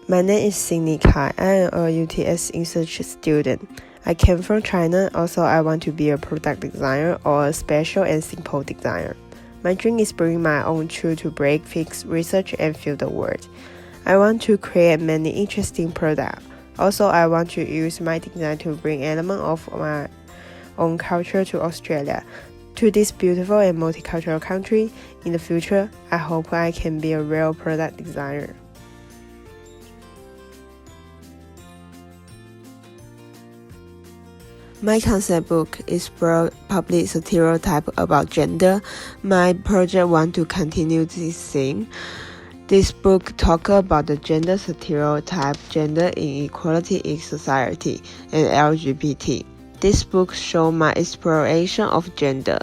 My name is Cindy Kai. I am a UTS research student. I came from China. Also, I want to be a product designer or a special and simple designer. My dream is bring my own tool to break, fix, research, and fill the world. I want to create many interesting products. Also, I want to use my design to bring elements of my own culture to Australia, to this beautiful and multicultural country. In the future, I hope I can be a real product designer. My concept book explores public stereotype about gender. My project wants to continue this theme. This book talks about the gender stereotype, gender inequality in society, and LGBT. This book shows my exploration of gender.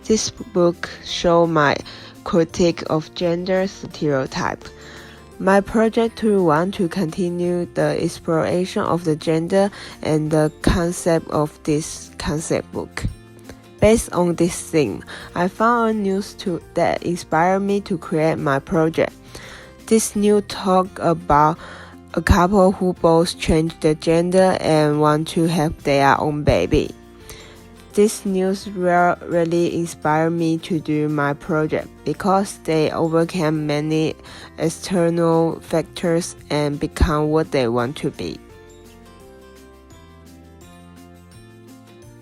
This book shows my critique of gender stereotype. My Project2 wants to continue the exploration of the gender and the concept of this concept book. Based on this theme, I found a news tool that inspired me to create my project. This news talks about a couple who both changed the gender and want to have their own baby. This news really inspired me to do my project because they overcame many external factors and become what they want to be.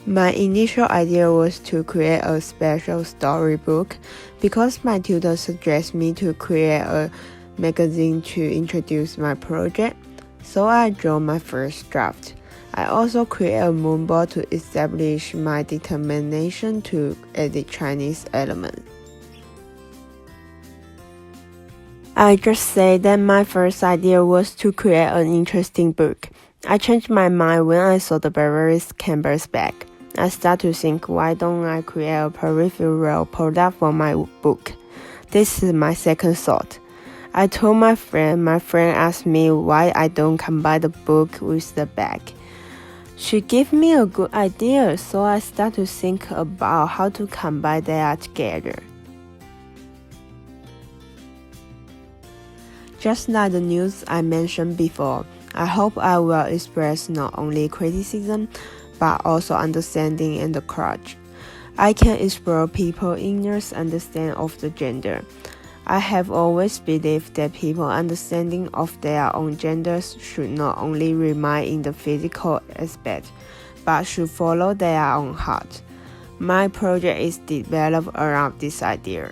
My initial idea was to create a special storybook because my tutor suggested me to create a magazine to introduce my project, so I drew my first draft. I also created a moonboard to establish my determination to edit Chinese elements. I just said that my first idea was to create an interesting book. I changed my mind when I saw the Burberry's canvas bag. I started to think, why don't I create a peripheral product for my book? This is my second thought. I told my friend asked me why I don't combine the book with the bag. She gave me a good idea, so I started to think about how to combine that together. Just like the news I mentioned before, I hope I will express not only criticism, but also understanding and the courage. I can explore people's inner understanding of the gender. I have always believed that people's understanding of their own genders should not only remain in the physical aspect, but should follow their own heart. My project is developed around this idea.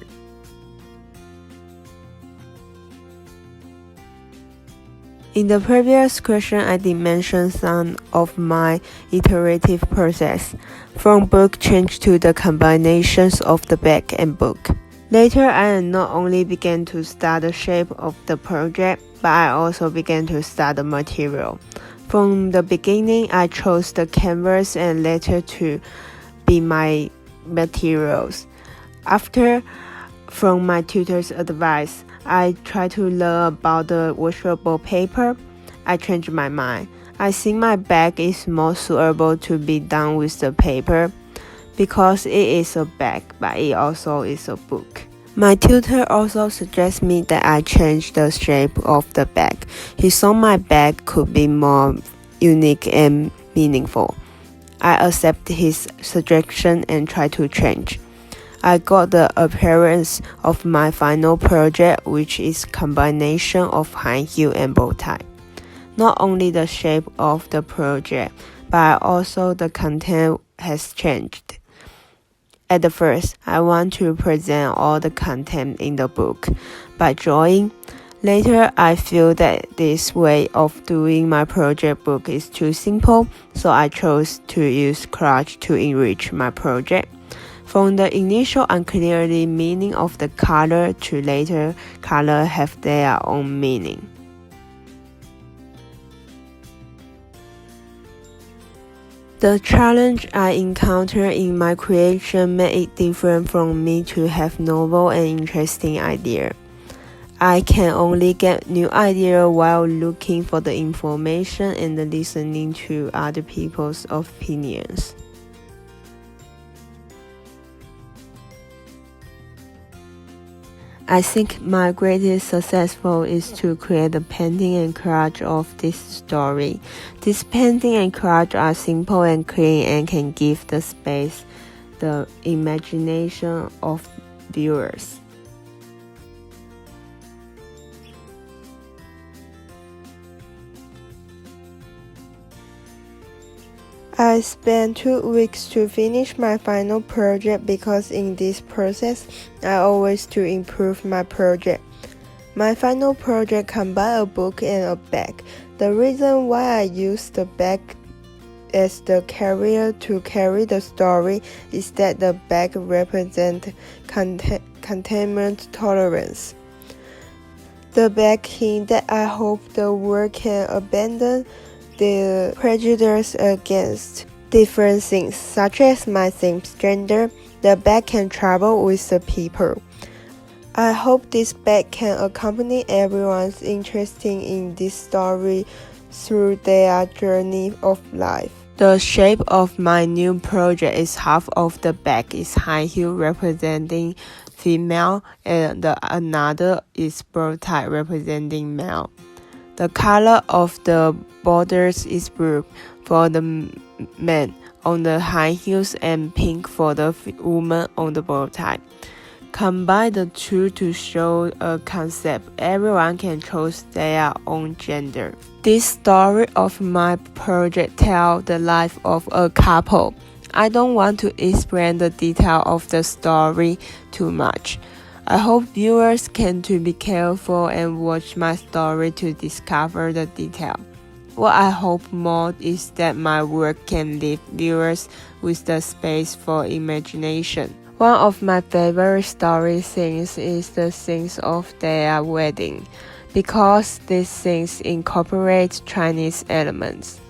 In the previous question, I did mention some of my iterative process, from book change to the combinations of the bag and book. Later, I not only began to study the shape of the project, but I also began to study the material. From the beginning, I chose the canvas and leather to be my materials. From my tutor's advice, I tried to learn about the washable paper. I changed my mind. I think my bag is more suitable to be done with the paper because it is a bag, but it also is a book. My tutor also suggested me that I change the shape of the bag. He saw my bag could be more unique and meaningful. I accepted his suggestion and tried to change. I got the appearance of my final project, which is combination of high heel and bow tie. Not only the shape of the project, but also the content has changed. At the first, I want to present all the content in the book by drawing. Later, I feel that this way of doing my project book is too simple, so I chose to use collage to enrich my project. From the initial unclearly meaning of the color to later, color have their own meaning. The challenge I encountered in my creation made it different from me to have novel and interesting ideas. I can only get new ideas while looking for the information and listening to other people's opinions. I think my greatest successful is to create the painting and collage of this story. This painting and collage are simple and clean and can give the space the imagination of viewers. I spent 2 weeks to finish my final project because in this process, I always to improve my project. My final project combined a book and a bag. The reason why I used the bag as the carrier to carry the story is that the bag represents containment tolerance. The bag hints that I hope the world can abandon the prejudice against different things, such as my same gender. The bag can travel with the people. I hope this bag can accompany everyone's interest in this story through their journey of life. The shape of my new project is half of the bag is high heel representing female and the another is bow tie representing male. The color of the borders is blue for the men on the high heels and pink for the woman on the bow tie. Combine the two to show a concept everyone can choose their own gender. This story of my project tells the life of a couple. I don't want to explain the detail of the story too much. I hope viewers can to be careful and watch my story to discover the detail. What I hope more is that my work can leave viewers with the space for imagination. One of my favorite story scenes is the scenes of their wedding, because these scenes incorporate Chinese elements.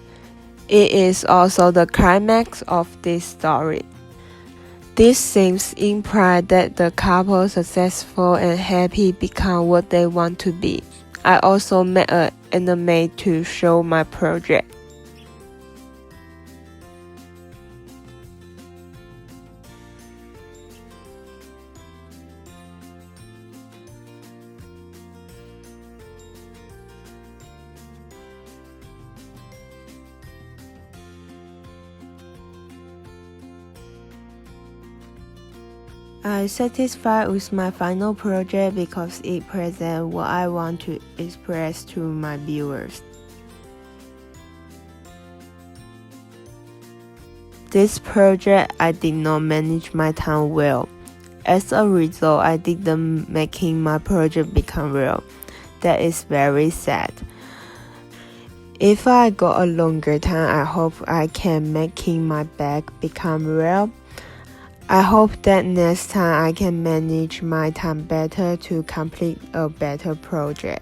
It is also the climax of this story. This seems imply that the couple successful and happy become what they want to be. I also made an anime to show my project. I'm satisfied with my final project because it presents what I want to express to my viewers. This project, I did not manage my time well. As a result, I didn't making my project become real. That is very sad. If I got a longer time, I hope I can making my bag become real. I hope that next time I can manage my time better to complete a better project.